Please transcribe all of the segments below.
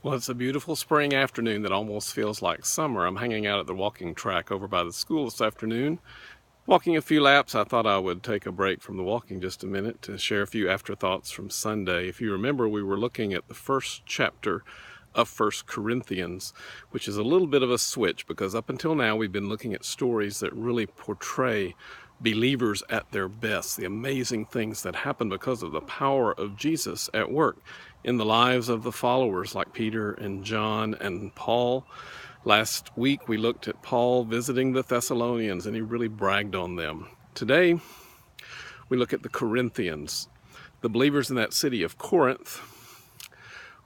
Well, it's a beautiful spring afternoon that almost feels like summer. I'm hanging out at the walking track over by the school this afternoon. Walking a few laps, I thought I would take a break from the walking just a minute to share a few afterthoughts from Sunday. If you remember, we were looking at the first chapter of 1 Corinthians, which is a little bit of a switch because up until now we've been looking at stories that really portray believers at their best, the amazing things that happen because of the power of Jesus at work in the lives of the followers like Peter and John and Paul. Last week we looked at Paul visiting the Thessalonians and he really bragged on them. Today we look at the Corinthians, the believers in that city of Corinth,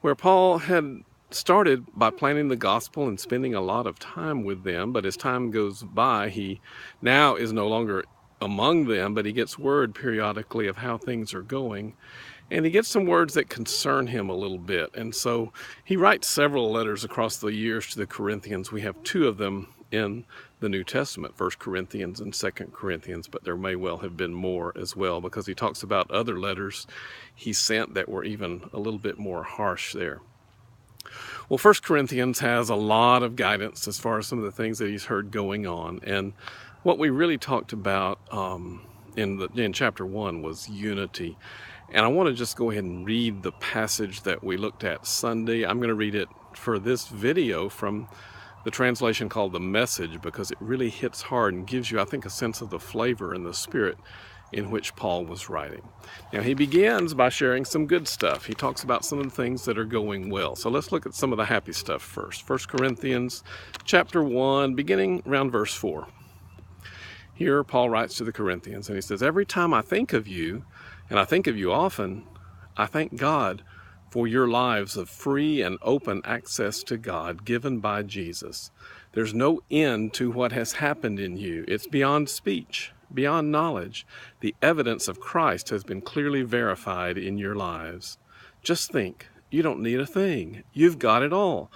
where Paul had started by planning the gospel and spending a lot of time with them, but as time goes by, he now is no longer among them, but he gets word periodically of how things are going, and he gets some words that concern him a little bit, and so he writes several letters across the years to the Corinthians. We have two of them in the New Testament, 1 Corinthians and 2 Corinthians, but there may well have been more as well because he talks about other letters he sent that were even a little bit more harsh there. Well, 1 Corinthians has a lot of guidance as far as some of the things that he's heard going on. And what we really talked about in chapter 1 was unity. And I want to just go ahead and read the passage that we looked at Sunday. I'm going to read it for this video from the translation called The Message because it really hits hard and gives you, I think, a sense of the flavor and the spirit in which Paul was writing. Now, he begins by sharing some good stuff. He talks about some of the things that are going well. So let's look at some of the happy stuff first. 1 Corinthians chapter 1, beginning around verse 4. Here, Paul writes to the Corinthians, and he says, "Every time I think of you, and I think of you often, I thank God for your lives of free and open access to God given by Jesus. There's no end to what has happened in you. It's beyond speech, beyond knowledge. The evidence of Christ has been clearly verified in your lives. Just think, you don't need a thing. You've got it all.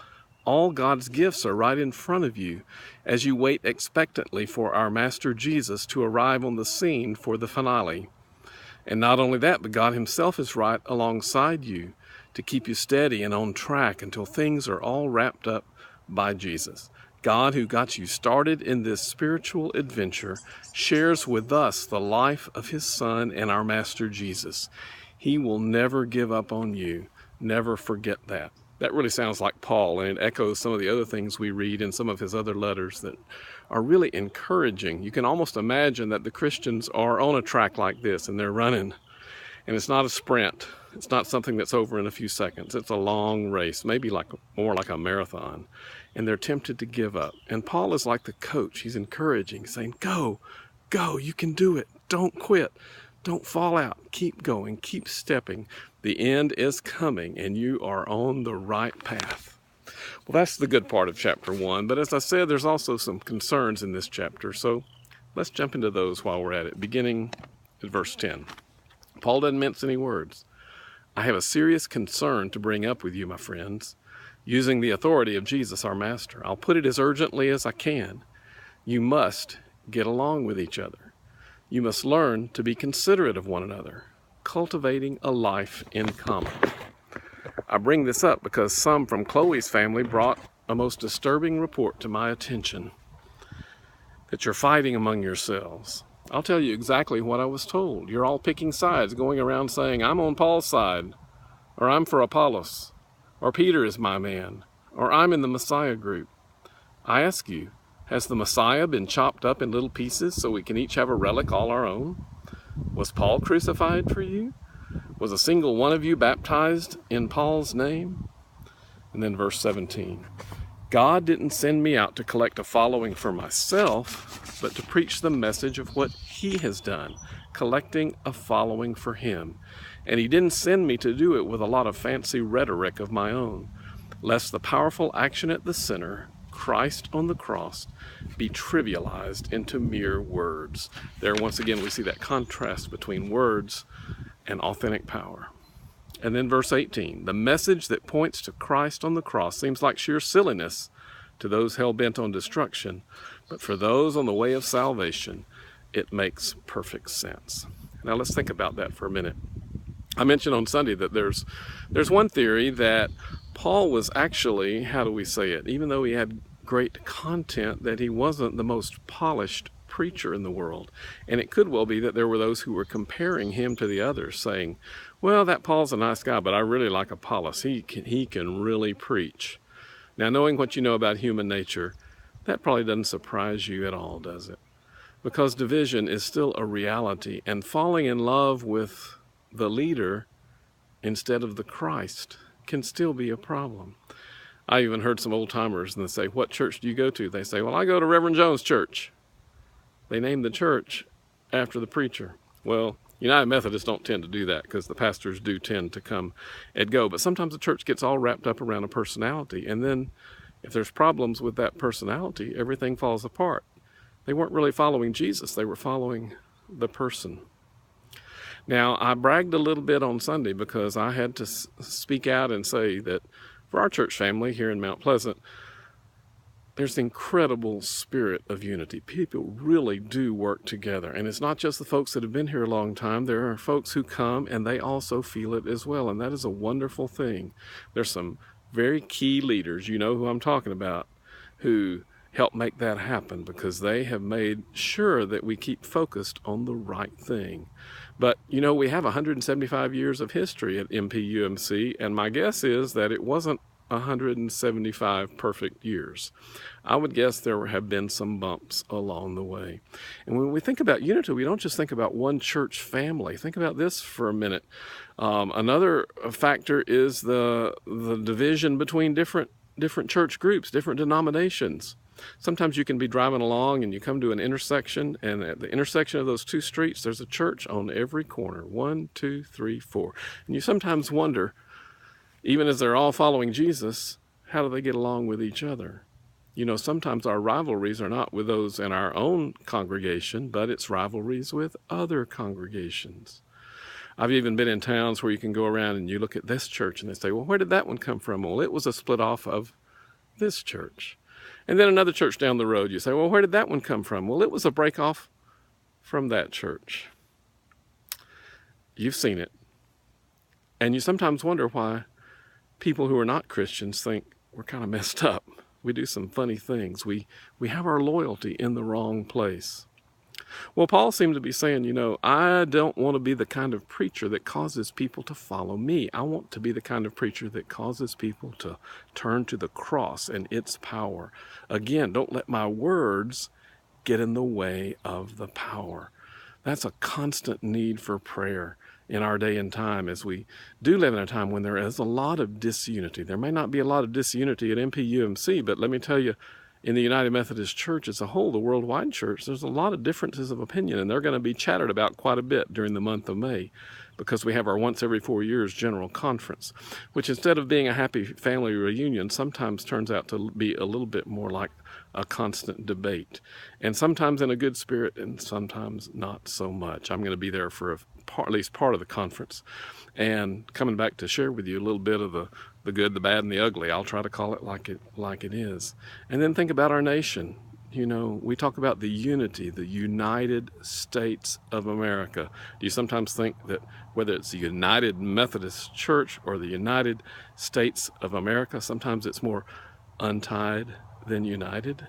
All God's gifts are right in front of you as you wait expectantly for our Master Jesus to arrive on the scene for the finale. And not only that, but God himself is right alongside you to keep you steady and on track until things are all wrapped up by Jesus. God, who got you started in this spiritual adventure, shares with us the life of his Son and our Master Jesus. He will never give up on you. Never forget that." That really sounds like Paul, and it echoes some of the other things we read in some of his other letters that are really encouraging. You can almost imagine that the Christians are on a track like this, and they're running. And it's not a sprint. It's not something that's over in a few seconds. It's a long race, maybe more like a marathon. And they're tempted to give up. And Paul is like the coach. He's encouraging, saying, go, you can do it. Don't quit. Don't fall out. Keep going. Keep stepping. The end is coming, and you are on the right path. Well, that's the good part of chapter 1. But as I said, there's also some concerns in this chapter. So let's jump into those while we're at it, beginning at verse 10. Paul doesn't mince any words. "I have a serious concern to bring up with you, my friends, using the authority of Jesus, our Master. I'll put it as urgently as I can. You must get along with each other. You must learn to be considerate of one another, cultivating a life in common." I bring this up because some from Chloe's family brought a most disturbing report to my attention, that you're fighting among yourselves. I'll tell you exactly what I was told. You're all picking sides, going around saying, "I'm on Paul's side," or "I'm for Apollos," or "Peter is my man," or "I'm in the Messiah group." I ask you, has the Messiah been chopped up in little pieces so we can each have a relic all our own? Was Paul crucified for you? Was a single one of you baptized in Paul's name? And then verse 17. God didn't send me out to collect a following for myself, but to preach the message of what he has done, collecting a following for him. And he didn't send me to do it with a lot of fancy rhetoric of my own, lest the powerful action at the center, Christ on the cross, be trivialized into mere words. There, once again, we see that contrast between words and authentic power. And then verse 18, the message that points to Christ on the cross seems like sheer silliness to those hell-bent on destruction, but for those on the way of salvation, it makes perfect sense. Now let's think about that for a minute. I mentioned on Sunday that there's one theory that Paul was actually, how do we say it, even though he had great content, that he wasn't the most polished preacher in the world. And it could well be that there were those who were comparing him to the others, saying, well, that Paul's a nice guy, but I really like Apollos. He can really preach. Now, knowing what you know about human nature, that probably doesn't surprise you at all, does it? Because division is still a reality, and falling in love with the leader instead of the Christ can still be a problem. I even heard some old timers and they say, what church do you go to? They say, well, I go to Reverend Jones' church. They name the church after the preacher. Well, United Methodists don't tend to do that because the pastors do tend to come and go. But sometimes the church gets all wrapped up around a personality. And then if there's problems with that personality, everything falls apart. They weren't really following Jesus. They were following the person. Now, I bragged a little bit on Sunday because I had to speak out and say that for our church family here in Mount Pleasant, there's an incredible spirit of unity. People really do work together. And it's not just the folks that have been here a long time. There are folks who come and they also feel it as well. And that is a wonderful thing. There's some very key leaders, you know who I'm talking about, who help make that happen because they have made sure that we keep focused on the right thing. But, you know, we have 175 years of history at MPUMC, and my guess is that it wasn't 175 perfect years. I would guess there have been some bumps along the way. And when we think about unity, we don't just think about one church family. Think about this for a minute. Another factor is the division between different church groups, different denominations. Sometimes you can be driving along and you come to an intersection, and at the intersection of those two streets, there's a church on every corner. 1, 2, 3, 4. And you sometimes wonder, even as they're all following Jesus, how do they get along with each other? You know, sometimes our rivalries are not with those in our own congregation, but it's rivalries with other congregations. I've even been in towns where you can go around and you look at this church and they say, well, where did that one come from? Well, it was a split off of this church. And then another church down the road, you say, well, where did that one come from? Well, it was a break off from that church. You've seen it. And you sometimes wonder why people who are not Christians think we're kind of messed up. We do some funny things. We have our loyalty in the wrong place. Well, Paul seemed to be saying, you know, I don't want to be the kind of preacher that causes people to follow me. I want to be the kind of preacher that causes people to turn to the cross and its power. Again, don't let my words get in the way of the power. That's a constant need for prayer in our day and time, as we do live in a time when there is a lot of disunity. There may not be a lot of disunity at MPUMC, but let me tell you, in the United Methodist Church as a whole, the worldwide church, there's a lot of differences of opinion, and they're going to be chattered about quite a bit during the month of May because we have our once every 4 years general conference, which instead of being a happy family reunion, sometimes turns out to be a little bit more like a constant debate, and sometimes in a good spirit and sometimes not so much. I'm going to be there for at least part of the conference, and coming back to share with you a little bit of the good, the bad, and the ugly. I'll try to call it like it is. And then think about our nation. You know, we talk about the unity, the United States of America. Do you sometimes think that whether it's the United Methodist Church or the United States of America, sometimes it's more untied than united?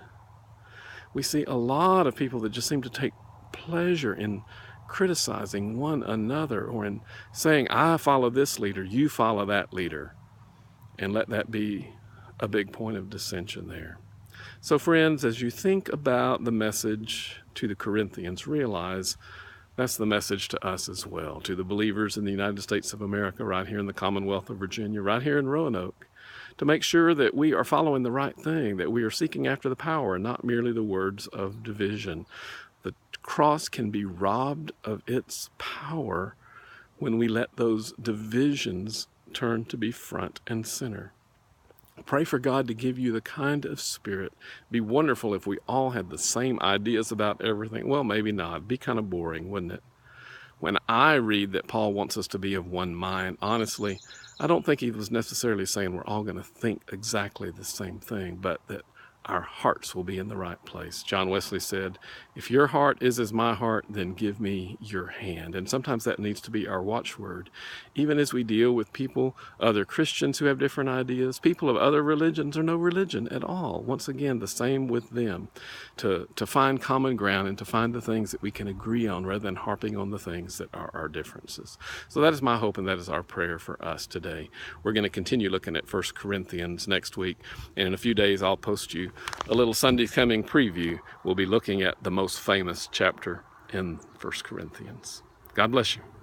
We see a lot of people that just seem to take pleasure in criticizing one another, or in saying, I follow this leader, you follow that leader, and let that be a big point of dissension there. So friends, as you think about the message to the Corinthians, realize that's the message to us as well, to the believers in the United States of America, right here in the Commonwealth of Virginia, right here in Roanoke, to make sure that we are following the right thing, that we are seeking after the power and not merely the words of division. The cross can be robbed of its power when we let those divisions turn to be front and center. Pray for God to give you the kind of spirit. It'd be wonderful if we all had the same ideas about everything. Well, maybe not. It'd be kind of boring, wouldn't it? When I read that Paul wants us to be of one mind, honestly, I don't think he was necessarily saying we're all going to think exactly the same thing, but that our hearts will be in the right place. John Wesley said, if your heart is as my heart, then give me your hand. And sometimes that needs to be our watchword, even as we deal with people, other Christians who have different ideas, people of other religions or no religion at all. Once again, the same with them, to find common ground and to find the things that we can agree on rather than harping on the things that are our differences. So that is my hope, and that is our prayer for us today. We're going to continue looking at 1 Corinthians next week, and in a few days I'll post you a little Sunday coming preview. We'll be looking at the most famous chapter in 1 Corinthians. God bless you.